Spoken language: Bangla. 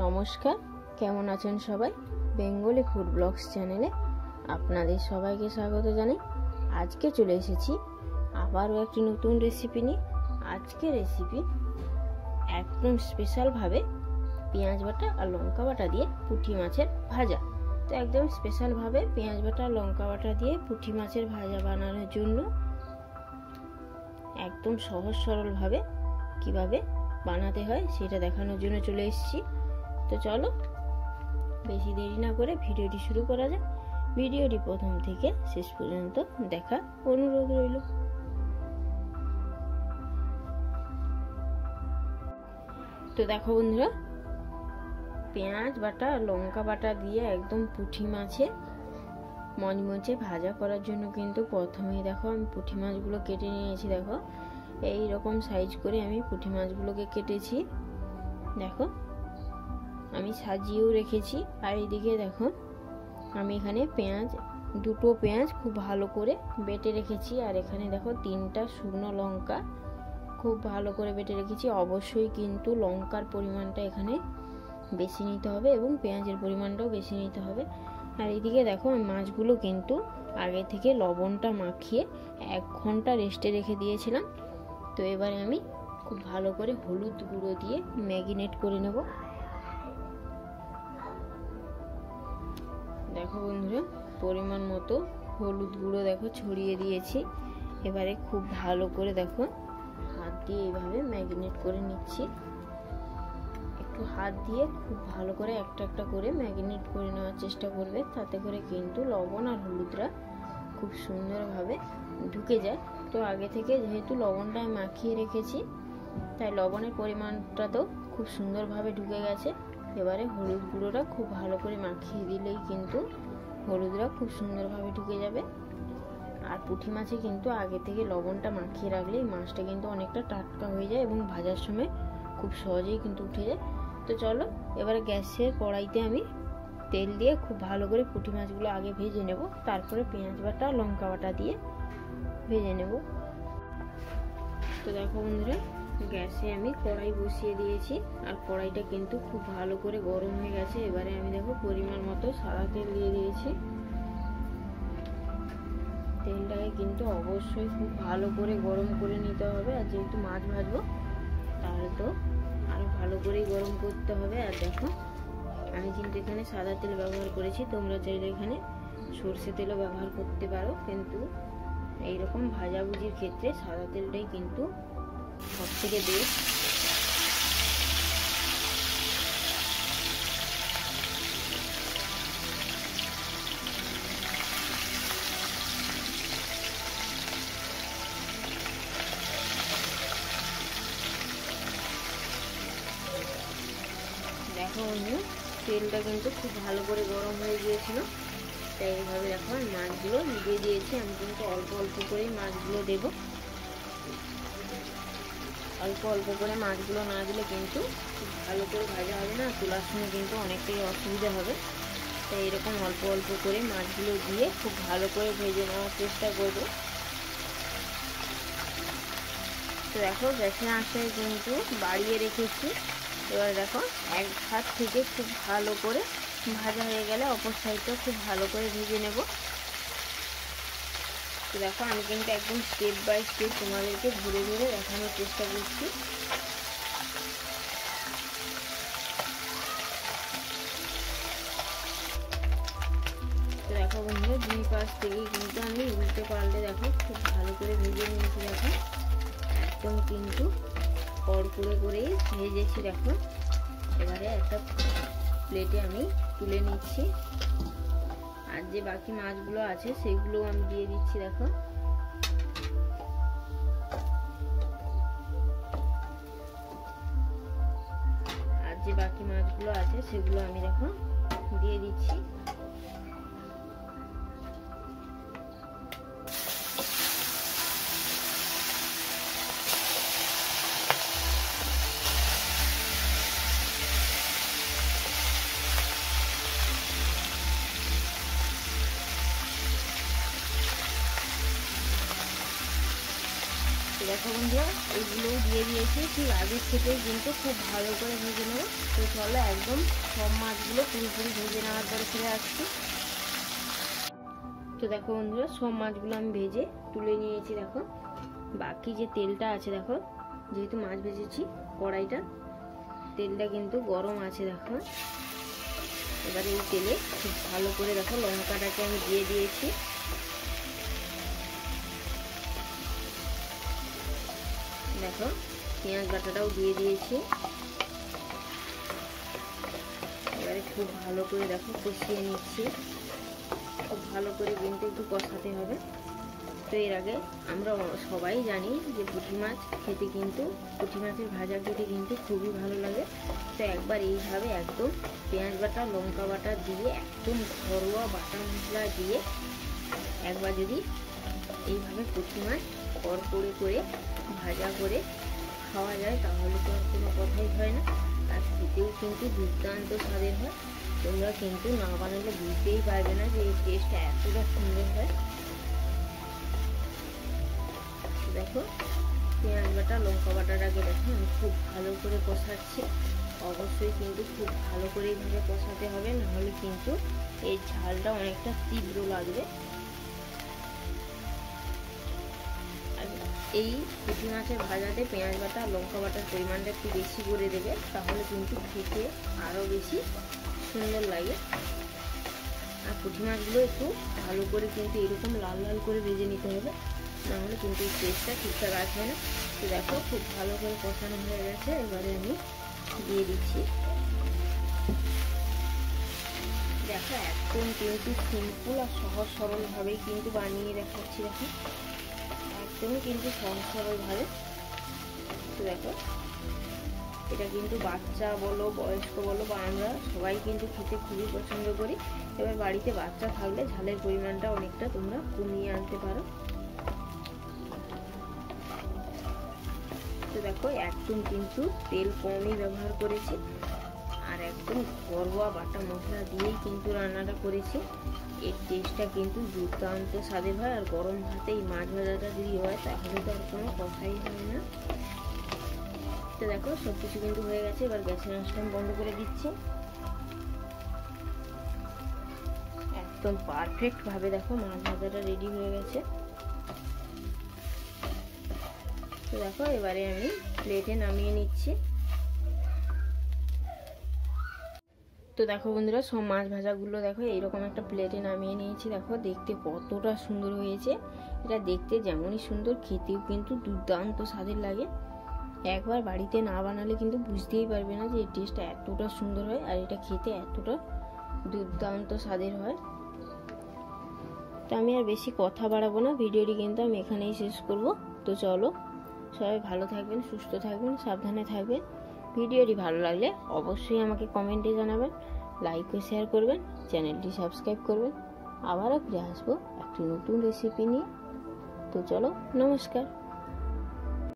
নমস্কার, কেমন আছেন সবাই? বেঙ্গলি ফুড ব্লগস চ্যানেলে আপনাদের সবাইকে স্বাগত জানাই। আজকে চলে এসেছি আবারও একটি নতুন রেসিপি নিয়ে। আজকে রেসিপি একদম স্পেশালভাবে পেঁয়াজ বাটা আর লঙ্কা বাটা দিয়ে পুঁটি মাছের ভাজা। তো একদম স্পেশালভাবে পেঁয়াজ বাটা আর লঙ্কা বাটা দিয়ে পুঁটি মাছের ভাজা বানানোর জন্য একদম সহজ সরলভাবে কিভাবে বানাতে হয় সেটা দেখানোর জন্য চলে এসেছি। তো চলো বেশি দেরি না করে ভিডিওটি শুরু করা যাক। ভিডিওটি প্রথম থেকে শেষ পর্যন্ত দেখার অনুরোধ রইল। তো দেখো বন্ধুরা, পেঁয়াজ বাটা লঙ্কা বাটা দিয়ে একদম পুঁটি মাছে মচমচে ভাজা করার জন্য কিন্তু প্রথমেই দেখো আমি পুঁটি মাছগুলো কেটে নিয়েছি। দেখো এই রকম সাইজ করে আমি পুঁটি মাছগুলোকে কেটেছি। দেখো আমি সাজিয়েও রেখেছি। আর এইদিকে দেখো আমি এখানে দুটো পেঁয়াজ খুব ভালো করে বেটে রেখেছি। আর এখানে দেখো 3টা শুকনো লঙ্কা খুব ভালো করে বেটে রেখেছি। অবশ্যই কিন্তু লঙ্কার পরিমাণটা এখানে বেশি নিতে হবে এবং পেঁয়াজের পরিমাণটাও বেশি নিতে হবে। আর এইদিকে দেখো আমি মাছগুলো কিন্তু আগে থেকে লবণটা মাখিয়ে 1 ঘন্টা রেস্টে রেখে দিয়েছিলাম। তো এবারে আমি খুব ভালো করে হলুদ গুঁড়ো দিয়ে ম্যারিনেট করে নেব। দেখো বন্ধুরা, পরিমাণ মতো হলুদ গুঁড়ো দেখো ছড়িয়ে দিয়েছি। এবারে খুব ভালো করে দেখো হাত দিয়ে এইভাবে ম্যারিনেট করে নিচ্ছি। একটু হাত দিয়ে খুব ভালো করে একটা একটা করে ম্যারিনেট করে নেওয়ার চেষ্টা করবে, তাতে করে কিন্তু লবণ আর হলুদটা খুব সুন্দরভাবে ঢুকে যায়। তো আগে থেকে যেহেতু লবণটা মাখিয়ে রেখেছি তাই লবণের পরিমাণটা তো খুব সুন্দরভাবে ঢুকে গেছে। এবারে হলুদ গুঁড়োটা খুব ভালো করে মাখিয়ে দিলেই কিন্তু হলুদটা খুব সুন্দরভাবে ঢুকে যাবে। আর পুঁটি মাছে কিন্তু আগে থেকে লবণটা মাখিয়ে রাখলে মাছটা কিন্তু অনেকটা টাটকা হয়ে যায় এবং ভাজার সময় খুব সহজেই কিন্তু উঠে যায়। তো চলো এবারে গ্যাসের কড়াইতে আমি তেল দিয়ে খুব ভালো করে পুঁটি মাছগুলো আগে ভেজে নেব, তারপরে পেঁয়াজ বাটা লঙ্কা বাটা দিয়ে ভেজে নেব। তো দেখো বন্ধুরা, গ্যাসে আমি কড়াই বসিয়ে দিয়েছি আর কড়াইটা কিন্তু খুব ভালো করে গরম হয়ে গেছে। এবারে আমি দেখো পরিমাণ মতো সাদা তেল দিয়ে দিয়েছি। তেলটাকে কিন্তু অবশ্যই খুব ভালো করে গরম করে নিতে হবে। আর যেহেতু মাছ ভাজবো তাহলে তো আরো ভালো করেই গরম করতে হবে। আর দেখো আমি কিন্তু এখানে সাদা তেল ব্যবহার করেছি, তোমরা চাইলে এখানে সরষে তেলও ব্যবহার করতে পারো, কিন্তু এইরকম ভাজাভুজির ক্ষেত্রে সাদা তেলটাই কিন্তু সব থেকে বেস্ট। দেখো বন্ধু, তেলটা কিন্তু খুব ভালো করে গরম হয়ে গিয়েছিল। তাই এইভাবে দেখো মাছগুলো দিয়ে দিয়েছি। আমি কিন্তু অল্প অল্প করেই মাছগুলো দেবো। অল্প অল্প করে মাছগুলো না দিলে কিন্তু খুব ভালো করে ভাজা হবে না, তোলার সময় কিন্তু অনেকটাই অসুবিধা হবে। তাই এরকম অল্প অল্প করে মাছগুলো দিয়ে খুব ভালো করে ভেজে নেওয়ার চেষ্টা করবো। তো দেখো গ্যাসের আঁচটা কিন্তু বাড়িয়ে রেখেছি। এবার দেখো এক হাত থেকে খুব ভালো করে ভাজা হয়ে গেলে অপর সাইডটা খুব ভালো করে ভেজে নেব। তো দেখো আমি কিন্তু একদম স্টেপ বাই স্টেপ তোমাদেরকে ধীরে ধীরে দেখানোর চেষ্টা করছি। তো দেখো বন্ধুরা, 2 পাশ থেকেই কিন্তু আমি উল্টে পাল্টে দেখো খুব ভালো করে ভেজে নিয়েছি। দেখো একদম কিন্তু কড়কুড়ে করেই ভেজেছি। দেখো এবারে একটা প্লেটে আমি তুলে নিচ্ছি। আর যে বাকি মাছগুলো আছে সেগুলো আমি দিয়ে দিচ্ছি। দেখো আর যে বাকি মাছগুলো আছে সেগুলো আমি দেখো দিয়ে দিচ্ছি। দেখো দেখো বন্ধুরা এগুলোও দিয়ে দিয়েছি, ঠিক আগের থেকে কিন্তু খুব ভালো করে ভেজে নেবো। তো চলো একদম সব মাছগুলো পুরোপুরি ভেজে নেওয়ার পরে ফিরে আসছি। তো দেখো বন্ধুরা সব মাছগুলো আমি ভেজে তুলে নিয়েছি। দেখো বাকি যে তেলটা আছে, দেখো যেহেতু মাছ ভেজেছি কড়াইটা তেলটা কিন্তু গরম আছে। দেখো এবারে এই তেলে খুব ভালো করে দেখো লঙ্কাটাকে আমি দিয়ে দিয়েছি। দেখো পেঁয়াজ বাটাটাও দিয়ে দিয়েছি। এবারে খুব ভালো করে দেখো কষিয়ে নিচ্ছি। খুব ভালো করে কিন্তু একটু কষাতে হবে। তো এর আগে আমরা সবাই জানি যে পুঁটি মাছ খেতে কিন্তু পুঁটি মাছের ভাজা খেতে কিন্তু খুবই ভালো লাগে। তো একবার এইভাবে একদম পেঁয়াজ বাটা লঙ্কা বাটা দিয়ে একদম ঘরোয়া বাটা মশলা দিয়ে একবার যদি এইভাবে পুঁটি মাছ কড়কড়ে করে ভাজা করে খাওয়া যায় তাহলে তো আর কোনো কথাই হয় না। আর খেতেও কিন্তু দুর্দান্ত স্বাদের হয়। তোমরা কিন্তু না বানালে বুঝতেই পারবে না যে এই টেস্টটা এতটা সুন্দর হয়। দেখো পেঁয়াজ বাটা লঙ্কা বাটাটাকে দেখো আমি খুব ভালো করে কষাচ্ছি। অবশ্যই কিন্তু খুব ভালো করে এইভাবে কষাতে হবে, নাহলে কিন্তু এই ঝালটা অনেকটা তীব্র লাগবে। আর এই পুঁটি মাছের ভাজাতে পেঁয়াজ বাটা লঙ্কা বাটার পরিমাণটা একটু বেশি করে দেবে, তাহলে কিন্তু খেতে আরও বেশি সুন্দর লাগে। আর পুঁটি মাছগুলো একটু ভালো করে কিন্তু এরকম লাল লাল করে ভেজে নিতে হবে, নাহলে কিন্তু এই টেস্টটা ঠিকঠাক আসবে না। তো দেখো খুব ভালো করে কষানো হয়ে গেছে। এবারে আমি দিয়ে দিচ্ছি। দেখো একদম কিন্তু সিম্পল আর সহজ সরলভাবেই কিন্তু বানিয়ে দেখাচ্ছি। দেখো একদমই কিন্তু সহজ সরলভাবে। তো দেখো এটা কিন্তু বাচ্চা বলো বয়স্ক বলো বা আমরা সবাই কিন্তু খেতে খুবই পছন্দ করি। এবার বাড়িতে বাচ্চা থাকলে ঝালের পরিমাণটা অনেকটা তোমরা কমিয়ে আনতে পারো। তো দেখো একদম কিন্তু তেল কমই ব্যবহার করেছি আর একদম ঘরোয়া বাটা মশলা দিয়েই কিন্তু রান্নাটা করেছি। এর টেস্টটা কিন্তু দুর্দান্ত স্বাদের হয়। আর গরম ভাতে এই মাছ ভাজাটা যদি হয় তাহলে তো আর কোনো কথাই হয় না। তো দেখো সব কিছু কিন্তু হয়ে গেছে। এবার গ্যাসের আঁচটা বন্ধ করে দিচ্ছি। একদম পারফেক্ট ভাবে দেখো মাছ ভাজাটা রেডি হয়ে গেছে। তো দেখো এবারে আমি প্লেটে নামিয়ে নিচ্ছি। তো দেখো বন্ধুরা সব মাছ ভাজাগুলো দেখো এইরকম একটা প্লেটে নামিয়ে নিয়েছি। দেখো দেখতে কতটা সুন্দর হয়েছে। এটা দেখতে যেমনই সুন্দর খেতেও কিন্তু দুর্দান্ত স্বাদের লাগে। একবার বাড়িতে না বানালে কিন্তু বুঝতেই পারবে না যে এই টেস্টটা এতটা সুন্দর হয় আর এটা খেতে এতটা দুর্দান্ত স্বাদের হয়। তো আমি আর বেশি কথা বাড়াবো না, ভিডিওটি কিন্তু আমি এখানেই শেষ করব। তো চলো সবাই ভালো থাকবেন, সুস্থ থাকবেন, সাবধানে থাকবেন। ভিডিওটি ভালো লাগলে অবশ্যই আমাকে কমেন্টে জানাবেন, লাইক ও শেয়ার করবেন, চ্যানেলটি সাবস্ক্রাইব করবেন। আবারও ফিরে আসবো একটি নতুন রেসিপি নিয়ে। তো চলো নমস্কার।